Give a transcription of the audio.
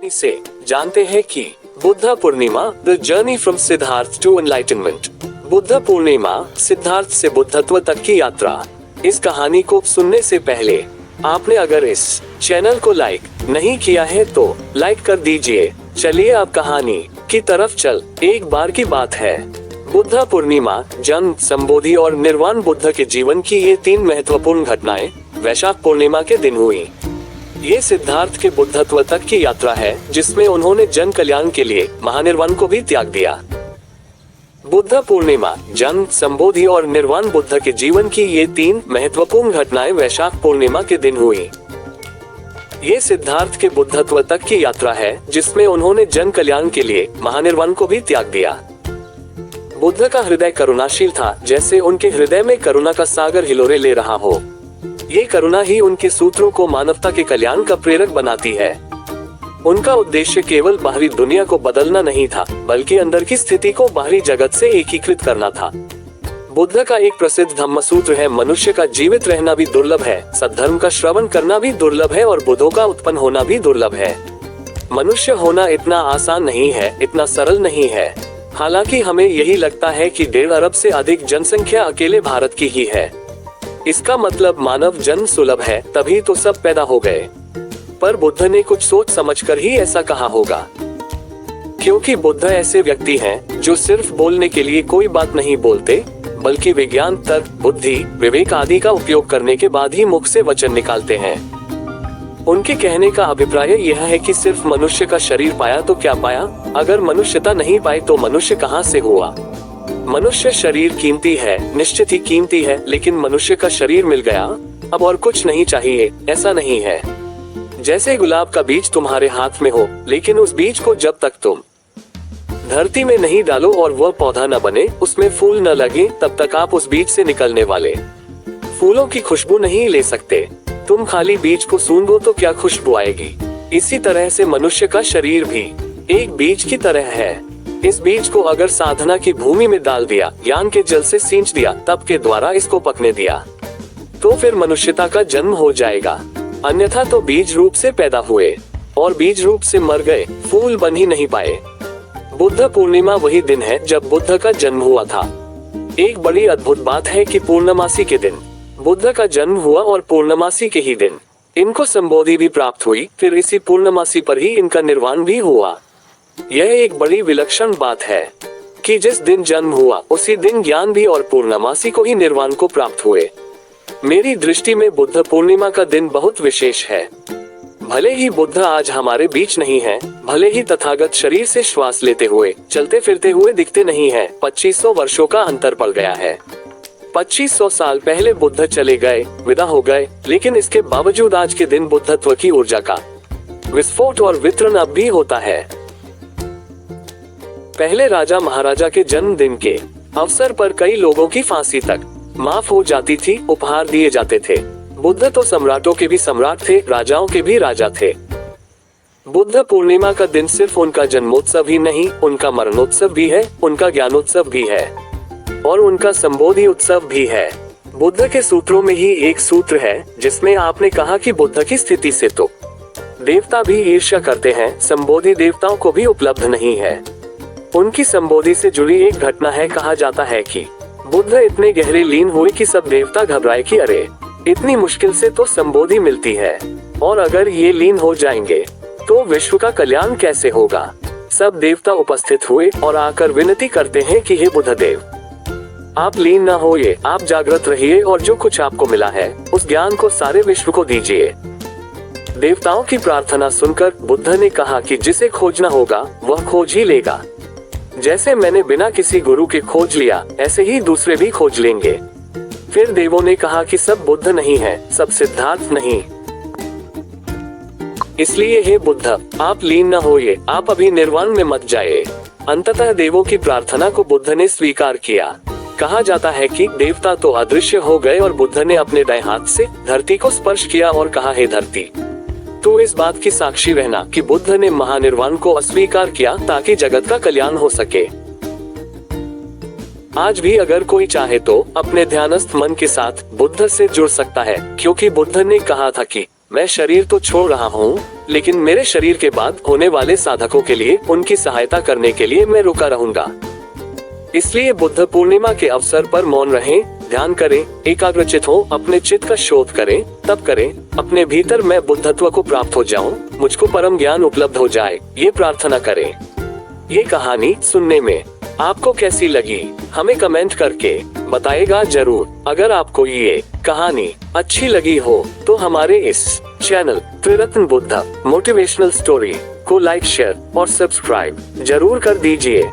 से जानते हैं कि Buddha Purnima the journey from Siddhartha to enlightenment. Buddha Purnima Siddhartha से बुद्धत्व तक की यात्रा। इस कहानी को सुनने से पहले आपने अगर इस चैनल को लाइक नहीं किया है तो लाइक कर दीजिए। चलिए अब कहानी की तरफ चल। एक बार की बात है, बुद्ध पूर्णिमा, जन्म, संबोधि और निर्वाण बुद्ध के जीवन की ये तीन महत्वपूर्ण घटनाएं वैशाख पूर्णिमा के दिन हुई। ये सिद्धार्थ के बुद्धत्व तक की यात्रा है जिसमें उन्होंने जन कल्याण के लिए महानिर्वाण को भी त्याग दिया। बुद्ध पूर्णिमा, जन्म, संबोधि और निर्वाण बुद्ध के जीवन की ये तीन महत्वपूर्ण घटनाएं वैशाख पूर्णिमा के दिन हुई। ये सिद्धार्थ के बुद्धत्व तक की यात्रा है जिसमें उन्होंने जन कल्याण के लिए महानिर्वाण को भी त्याग दिया। बुद्ध का हृदय करुणाशील था, जैसे उनके हृदय में करुणा का सागर हिलोरे ले रहा हो। ये करुणा ही उनके सूत्रों को मानवता के कल्याण का प्रेरक बनाती है। उनका उद्देश्य केवल बाहरी दुनिया को बदलना नहीं था, बल्कि अंदर की स्थिति को बाहरी जगत से एकीकृत करना था। बुद्ध का एक प्रसिद्ध धम्म सूत्र है, मनुष्य का जीवित रहना भी दुर्लभ है, सद्धर्म का श्रवण करना भी दुर्लभ है और बुद्धों का उत्पन्न होना भी दुर्लभ है। मनुष्य होना इतना आसान नहीं है, इतना सरल नहीं है। हालांकि हमें यही लगता है कि 1.5 अरब से अधिक जनसंख्या अकेले भारत की ही है। इसका मतलब मानव जन्म सुलभ है, तभी तो सब पैदा हो गए। पर बुद्ध ने कुछ सोच समझकर ही ऐसा कहा होगा, क्योंकि बुद्ध ऐसे व्यक्ति हैं जो सिर्फ बोलने के लिए कोई बात नहीं बोलते, बल्कि विज्ञान, तर्क, बुद्धि, विवेक आदि का उपयोग करने के बाद ही मुख से वचन निकालते हैं। उनके कहने का अभिप्राय यह है कि सिर्फ मनुष्य का शरीर पाया तो क्या पाया, अगर मनुष्यता नहीं पाई तो मनुष्य कहाँ से हुआ। मनुष्य शरीर कीमती है, निश्चित ही कीमती है, लेकिन मनुष्य का शरीर मिल गया, अब और कुछ नहीं चाहिए, ऐसा नहीं है। जैसे गुलाब का बीज तुम्हारे हाथ में हो, लेकिन उस बीज को जब तक तुम धरती में नहीं डालो और वह पौधा न बने, उसमें फूल न लगे, तब तक आप उस बीज से निकलने वाले फूलों की खुशबू नहीं ले सकते। तुम खाली बीज को सूंघो तो क्या खुशबू आएगी। इसी तरह से मनुष्य का शरीर भी एक बीज की तरह है। इस बीज को अगर साधना की भूमि में डाल दिया, ज्ञान के जल से सींच दिया, तप के द्वारा इसको पकने दिया, तो फिर मनुष्यता का जन्म हो जाएगा। अन्यथा तो बीज रूप से पैदा हुए और बीज रूप से मर गए, फूल बन ही नहीं पाए। बुद्ध पूर्णिमा वही दिन है जब बुद्ध का जन्म हुआ था। एक बड़ी अद्भुत बात है कि पूर्णमासी के दिन बुद्ध का जन्म हुआ और पूर्णमासी के ही दिन इनको संबोधि भी प्राप्त हुई। फिर इसी पूर्णमासी पर ही इनका निर्वाण भी हुआ। यह एक बड़ी विलक्षण बात है कि जिस दिन जन्म हुआ उसी दिन ज्ञान भी और पूर्णमासी को ही निर्वाण को प्राप्त हुए। मेरी दृष्टि में बुद्ध पूर्णिमा का दिन बहुत विशेष है। भले ही बुद्ध आज हमारे बीच नहीं है, भले ही तथागत शरीर से श्वास लेते हुए, चलते फिरते हुए दिखते नहीं है, 2500 वर्षों का अंतर पड़ गया है। 2500 साल पहले बुद्ध चले गए, विदा हो गए, लेकिन इसके बावजूद आज के दिन बुद्धत्व की ऊर्जा का विस्फोट और वितरण अब भी होता है। पहले राजा महाराजा के जन्मदिन के अवसर पर कई लोगों की फांसी तक माफ हो जाती थी, उपहार दिए जाते थे। बुद्ध तो सम्राटों के भी सम्राट थे, राजाओं के भी राजा थे। बुद्ध पूर्णिमा का दिन सिर्फ उनका जन्मोत्सव ही नहीं, उनका मरणोत्सव भी है, उनका ज्ञानोत्सव भी है और उनका संबोधि उत्सव भी है। बुद्ध के सूत्रों में ही एक सूत्र है जिसमें आपने कहा कि बुद्ध की स्थिति से तो देवता भी ईर्ष्या करते हैं, संबोधि देवताओं को भी उपलब्ध नहीं है। उनकी संबोधि से जुड़ी एक घटना है, कहा जाता है कि बुद्ध इतने गहरे लीन हुए कि सब देवता घबराए कि अरे, इतनी मुश्किल से तो संबोधि मिलती है और अगर ये लीन हो जाएंगे तो विश्व का कल्याण कैसे होगा। सब देवता उपस्थित हुए और आकर विनती करते हैं कि हे बुद्धदेव, आप लीन न होइए, आप जागृत रहिए और जो कुछ आपको मिला है उस ज्ञान को सारे विश्व को दीजिए। देवताओं की प्रार्थना सुनकर बुद्ध ने कहा कि जिसे खोजना होगा वह खोज ही लेगा। जैसे मैंने बिना किसी गुरु के खोज लिया, ऐसे ही दूसरे भी खोज लेंगे। फिर देवों ने कहा कि सब बुद्ध नहीं है, सब सिद्धार्थ नहीं, इसलिए हे बुद्ध, आप लीन न होइए, आप अभी निर्वाण में मत जाइए। अंततः देवों की प्रार्थना को बुद्ध ने स्वीकार किया। कहा जाता है कि देवता तो अदृश्य हो गए और बुद्ध ने अपने दाएं हाथ से धरती को स्पर्श किया और कहा, हे धरती, तो इस बात की साक्षी रहना कि बुद्ध ने महानिर्वाण को अस्वीकार किया ताकि जगत का कल्याण हो सके। आज भी अगर कोई चाहे तो अपने ध्यानस्थ मन के साथ बुद्ध से जुड़ सकता है, क्योंकि बुद्ध ने कहा था कि मैं शरीर तो छोड़ रहा हूँ, लेकिन मेरे शरीर के बाद होने वाले साधकों के लिए उनकी सहायता करने के लिए मैं रुका रहूंगा। इसलिए बुद्ध पूर्णिमा के अवसर पर मौन रहें, ध्यान करें, एकाग्रचित हो, अपने चित्त का शोध करें, तप करें, अपने भीतर मैं बुद्धत्व को प्राप्त हो जाऊं, मुझको परम ज्ञान उपलब्ध हो जाए, ये प्रार्थना करें। ये कहानी सुनने में आपको कैसी लगी हमें कमेंट करके बताएगा जरूर। अगर आपको ये कहानी अच्छी लगी हो तो हमारे इस चैनल त्रिरत्न बुद्ध मोटिवेशनल स्टोरी को लाइक, शेयर और सब्सक्राइब जरूर कर दीजिए।